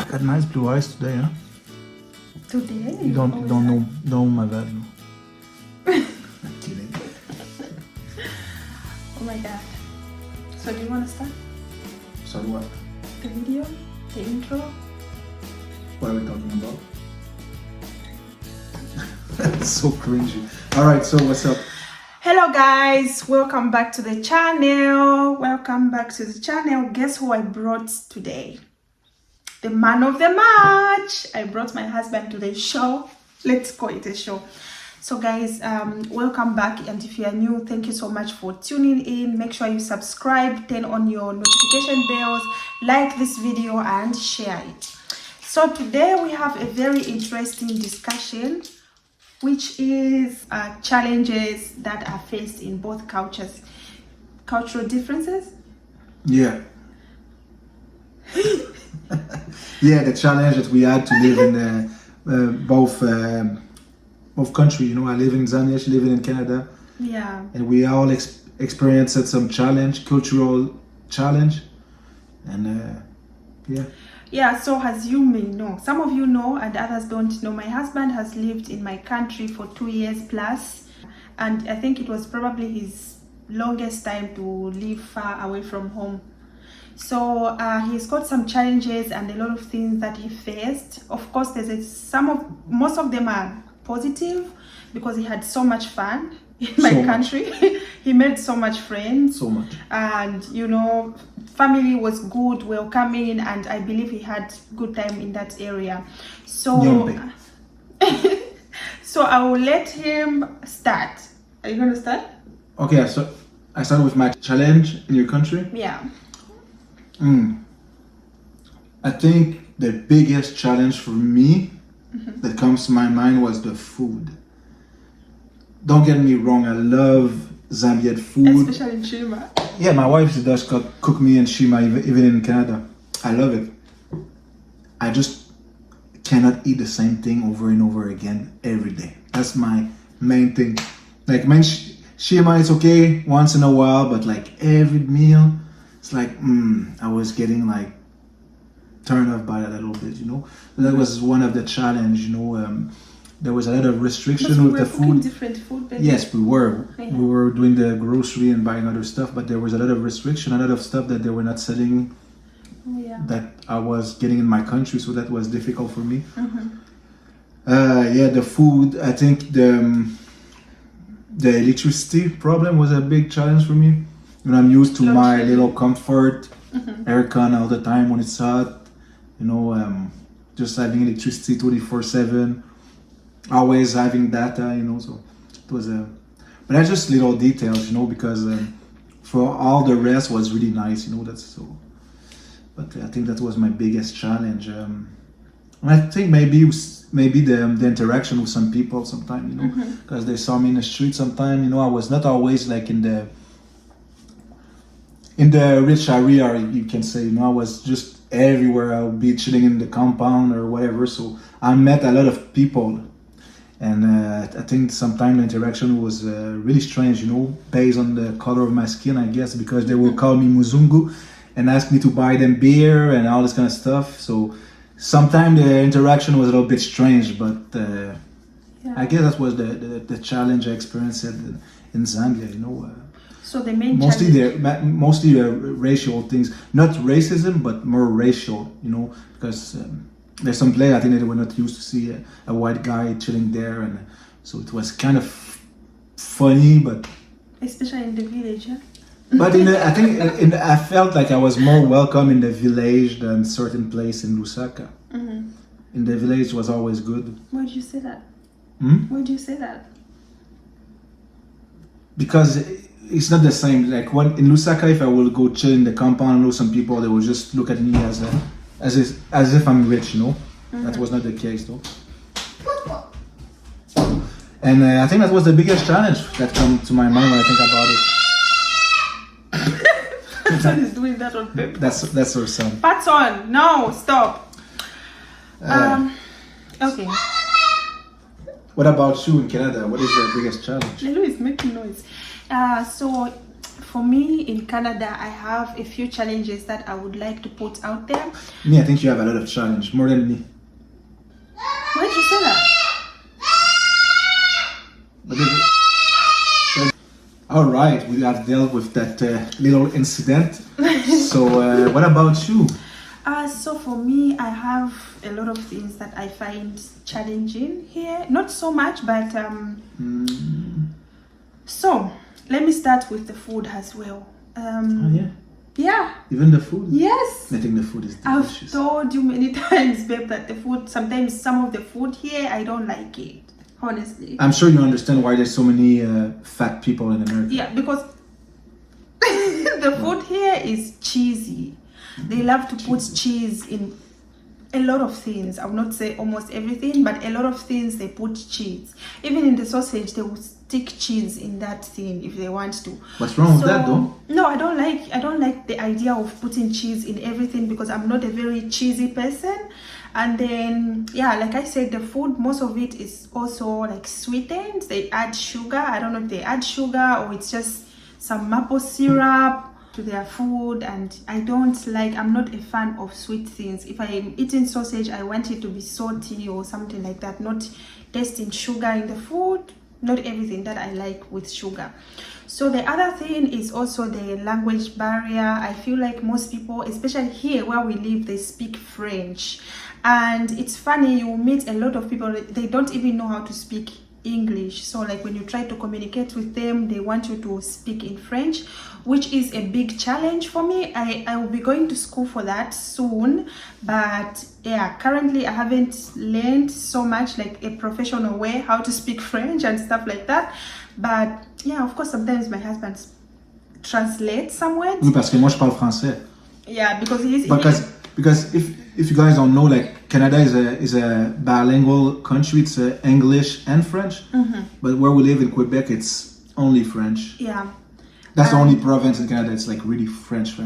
got nice blue eyes today, huh? Today? You don't know my value. I'm kidding. Oh my god. So do you want to start So what? the video? The intro? What are we talking about? That's so cringy. Alright, so what's up? Hello guys, welcome back to the channel. Guess who I brought today? The man of the match. I brought my husband to the show. Let's call it a show. So guys, welcome back, and if you are new, thank you so much for tuning in. Make sure you subscribe, turn on your notification bells, like this video and share it. So today we have a very interesting discussion, which is challenges that are faced in both cultures. Cultural differences? Yeah. Yeah, the challenge that we had to live in both countries. You know, I live in Zambia, she living in Canada. Yeah. And we all experienced some cultural challenge. And yeah. Yeah, so as you may know, some of you know and others don't know, my husband has lived in my country for 2 years plus, and I think it was probably his longest time to live far away from home. So he's got some challenges and a lot of things that he faced. Of course, most of them are positive because he had so much fun in my country. He made so much friends. So much. And you know, family was good, welcoming, and I believe he had good time in that area. So so I will let him start. Are you going to start? Okay, so I start with my challenge in your country. Yeah. I think the biggest challenge for me that comes to my mind was the food. Don't get me wrong, I love Zambian food. Especially in Shima. Yeah, my wife does cook me and Shima even in Canada. I love it. I just cannot eat the same thing over and over again every day. That's my main thing. Like, Shima is okay once in a while, but like every meal, it's like, I was getting like turned off by that a little bit, you know. That was one of the challenge, you know. There was a lot of restriction with the food. Different food, baby. Yes, we were. Yeah. We were doing the grocery and buying other stuff, but there was a lot of restriction, a lot of stuff that they were not selling. Oh, yeah. That I was getting in my country, so that was difficult for me. Yeah, the food. I think the electricity problem was a big challenge for me. You know, I'm used to my little comfort, aircon all the time when it's hot. You know, just having electricity 24/7, always having data. You know, so it was but that's just little details, you know, because for all the rest was really nice. You know, that's so. But I think that was my biggest challenge. And I think maybe the interaction with some people sometime, you know, because they saw me in the street sometime. You know, I was not always like in the rich area, you can say. You know, I was just everywhere. I would be chilling in the compound or whatever. So I met a lot of people, and I think sometimes the interaction was really strange. You know, based on the color of my skin, I guess, because they will call me Muzungu and ask me to buy them beer and all this kind of stuff. So sometimes the interaction was a little bit strange, but I guess that was the challenge I experienced in Zambia. You know. So the main mostly racial things, not racism, but more racial. You know, because there's some place I think they were not used to see a white guy chilling there, and so it was kind of funny, but especially in the village. Huh? But I felt like I was more welcome in the village than certain place in Lusaka. In the village was always good. Why did you say that? Why did you say that? Because it's not the same. Like when in Lusaka, if I will go chill in the compound, I know some people they will just look at me as if I'm rich. You know, that was not the case though. And I think that was the biggest challenge that comes to my mind when I think about it. Patson is doing that on purpose. That's her son. Patson, no, stop. Okay. What about you in Canada? What is the biggest challenge? Lulu is making noise. So For me in Canada, I have a few challenges that I would like to put out there. Me, I think you have a lot of challenge, more than me. Why did you say that? All right, we have dealt with that little incident. So, what about you? So for me, I have a lot of things that I find challenging here. Not so much, but so let me start with the food as well. Oh, yeah. Yeah. Even the food? Yes. I think the food is I've delicious. told you many times, babe, that the food, sometimes some of the food here, I don't like it. Honestly. I'm sure you understand why there's so many fat people in America. Yeah, because the food here is cheesy. They love to put cheese in a lot of things. I will not say almost everything, but a lot of things they put cheese. Even in the sausage, they will stick cheese in that thing if they want to. What's wrong with that, though? No, I don't like the idea of putting cheese in everything because I'm not a very cheesy person. And then, yeah, like I said, the food, most of it is also like sweetened. They add sugar. I don't know if they add sugar or it's just some maple syrup to their food. And I'm not a fan of sweet things. If I'm eating sausage, I want it to be salty or something like that, not tasting sugar in the food. Not everything that I like with sugar. So the other thing is also the language barrier. I feel like most people, especially here where we live, they speak French. And it's funny, you meet a lot of people, they don't even know how to speak English. So like when you try to communicate with them, they want you to speak in French, which is a big challenge for me. I will be going to school for that soon, but yeah, currently I haven't learned so much like a professional way how to speak French and stuff like that. But yeah, of course, sometimes my husband translates some words. Oui, parce que moi je parle français. Yeah, because Because if you guys don't know, like Canada is a bilingual country. It's English and French. But where we live in Quebec, it's only French. Yeah. That's the only province in Canada. It's like really French.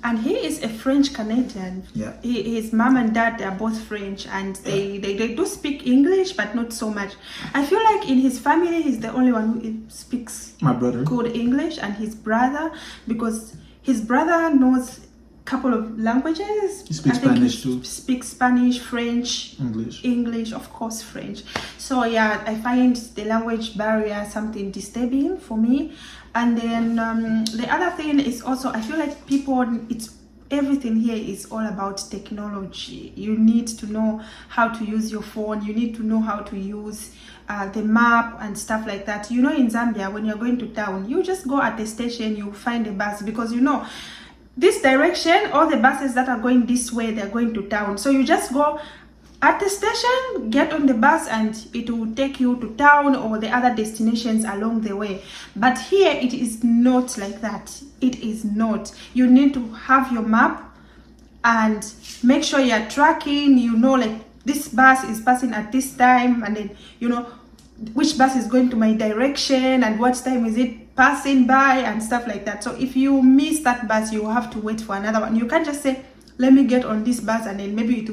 And he is a French Canadian. Yeah. His mom and dad, they are both French, and they do speak English, but not so much. I feel like in his family, he's the only one who speaks My brother. good English, and his brother, because his brother knows a couple of languages. He speaks Spanish too. Speaks Spanish, French, English, of course, French. So yeah, I find the language barrier something disturbing for me. And then the other thing is also, I feel like everything here is all about technology. You need to know how to use your phone. You need to know how to use the map and stuff like that. You know, in Zambia, when you're going to town, you just go at the station, you find a bus, because you know, this direction, all the buses that are going this way, they're going to town. So you just go at the station, get on the bus, and it will take you to town or the other destinations along the way. But here, it is not like that. It is not. You need to have your map and make sure you're tracking, you know, like this bus is passing at this time, and then, you know, which bus is going to my direction and what time is it passing by and stuff like that. So if you miss that bus, you have to wait for another one. You can't just say, let me get on this bus, and then maybe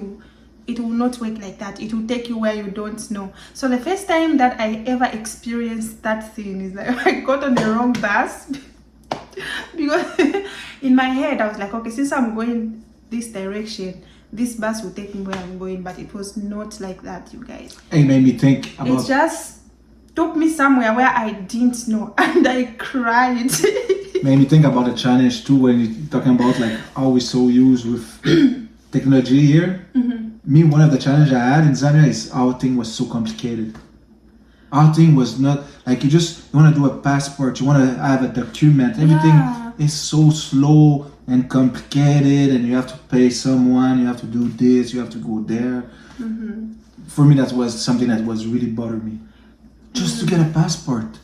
it will not work like that. It will take you where you don't know. So the first time that I ever experienced that thing is that I got on the wrong bus because in my head I was like, okay, since I'm going this direction, this bus will take me where I'm going. But it was not like that, you guys. It made me think about... It just took me somewhere where I didn't know, and I cried. Made me think about the challenge too, when you're talking about like how we so used with technology here. Me, one of the challenges I had in Zambia is our thing was so complicated. Our thing was not like you want to do a passport, you want to have a document, everything is so slow and complicated, and you have to pay someone, you have to do this, you have to go there. For me, that was something that was really bothered me. Just to get a passport.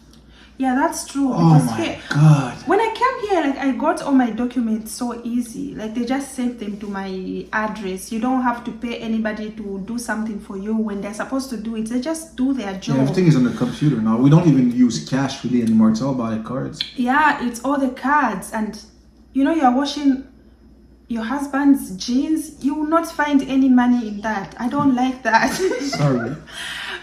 Yeah, that's true. Oh my God. When I came here, like I got all my documents so easy. Like they just sent them to my address. You don't have to pay anybody to do something for you when they're supposed to do it. They just do their job. Yeah, everything is on the computer now. We don't even use cash really anymore. It's all by the cards. Yeah, it's all the cards. And you know, you're washing your husband's jeans. You will not find any money in that. I don't like that. Sorry.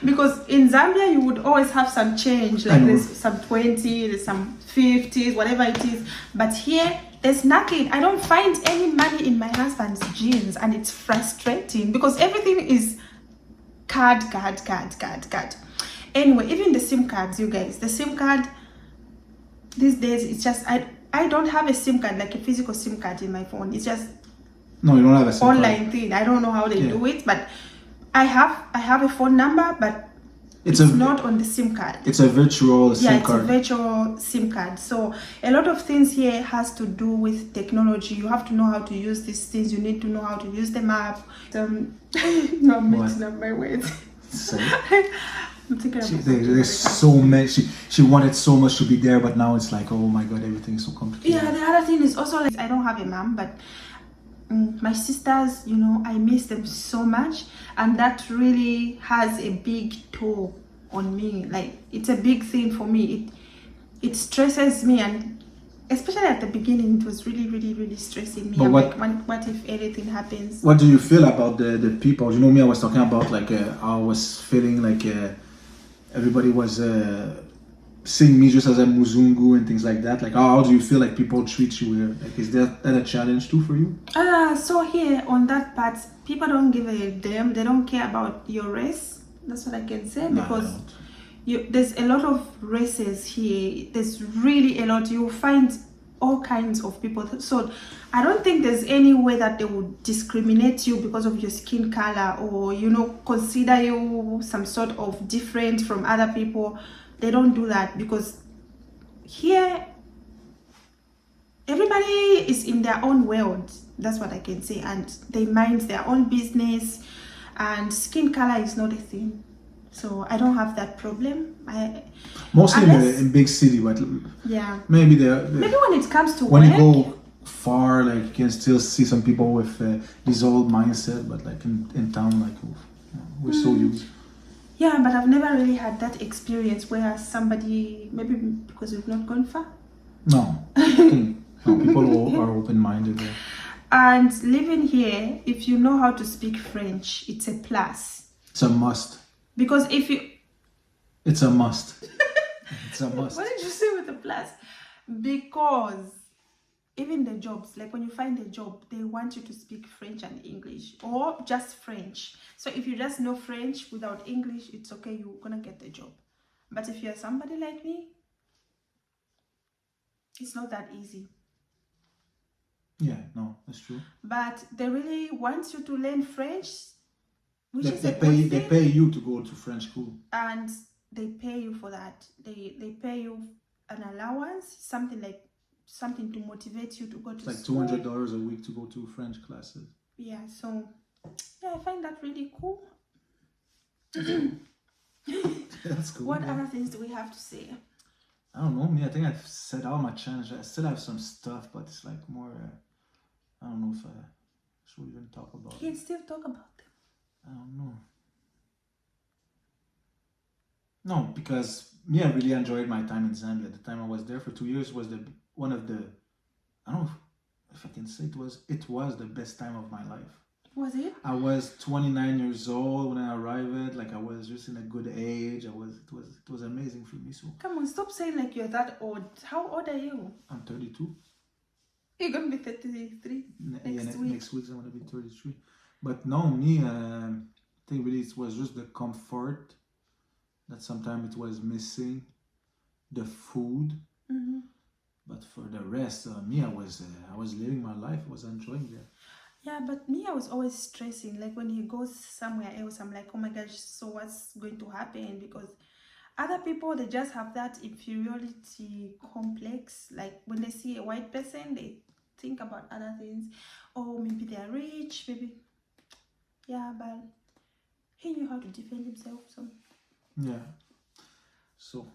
Because in Zambia, you would always have some change, like I know. there's some 20, there's some 50s, whatever it is. But here, there's nothing. I don't find any money in my husband's jeans, and it's frustrating because everything is card. Anyway, even the SIM cards, you guys, the SIM card these days, it's just I don't have a SIM card, like a physical SIM card in my phone. It's just No, you don't have a SIM card. online thing. I don't know how they do it, but I have a phone number, but it's not on the SIM card. It's a virtual SIM card. Yeah, it's a virtual SIM card. So a lot of things here has to do with technology. You have to know how to use these things. You need to know how to use them up. No, I'm mixing up my words. So, I'm thinking about there's so many. She wanted so much to be there, but now it's like, oh my god, everything is so complicated. Yeah, the other thing is also like I don't have a mom, but my sisters, you know, I miss them so much, and that really has a big toll on me. Like it's a big thing for me. It stresses me, and especially at the beginning, it was really stressing me. But what if anything happens? What do you feel about the people? You know, me, I was talking about like I was feeling like everybody was seeing me just as a Muzungu and things like that. Like, how do you feel like people treat you here? Like, is that a challenge too for you? So here on that part, people don't give a damn. They don't care about your race. That's what I can say, because there's a lot of races here. There's really a lot. You find all kinds of people. So I don't think there's any way that they would discriminate you because of your skin color, or, you know, consider you some sort of different from other people. They don't do that, because here everybody is in their own world. That's what I can say, and they mind their own business, and skin color is not a thing. So I don't have that problem. Mostly in big city, but yeah, maybe maybe when it comes to when work, you go far, like you can still see some people with this old mindset, but like in town, like we're so used. Yeah, but I've never really had that experience where somebody, maybe because we've not gone far. No, people are open-minded. Yeah. And living here, if you know how to speak French, it's a plus. It's a must. Because if you... It's a must. It's a must. What did you say with the plus? Because even the jobs, like when you find a job, they want you to speak French and English, or just French. So if you just know French without English, it's okay, you're gonna get the job. But if you're somebody like me, it's not that easy. Yeah, no, that's true. But they really want you to learn French, which is they a good thing. They pay you to go to French school, and they pay you for that. They pay you an allowance, something to motivate you to go to it's school. like $200 a week to go to French classes. Yeah, so yeah, I find that really cool. That's cool. What other things do we have to say? I don't know, me. I think I've said all my challenges. I still have some stuff, but it's like more. I don't know if I should even talk about. You can still talk about them. I don't know. No, because me, I really enjoyed my time in Zambia. The time I was there for 2 years was one of the. I don't know if I can say it was the best time of my life. Was it? I was 29 years old when I arrived. Like I was just in a good age. It was amazing for me. So come on, stop saying like you're that old. How old are you? I'm 32. You're gonna be 33 next week. Next week I'm gonna be 33. But no, me, I think really it was just the comfort that sometimes it was missing, the food. Mm-hmm. But for the rest, me, I was living my life. I was enjoying it. Yeah, but me, I was always stressing. Like when he goes somewhere else, I'm like, oh my gosh, so what's going to happen? Because other people, they just have that inferiority complex. Like when they see a white person, they think about other things. Oh, maybe they're rich, maybe. Yeah, but he knew how to defend himself. So yeah. So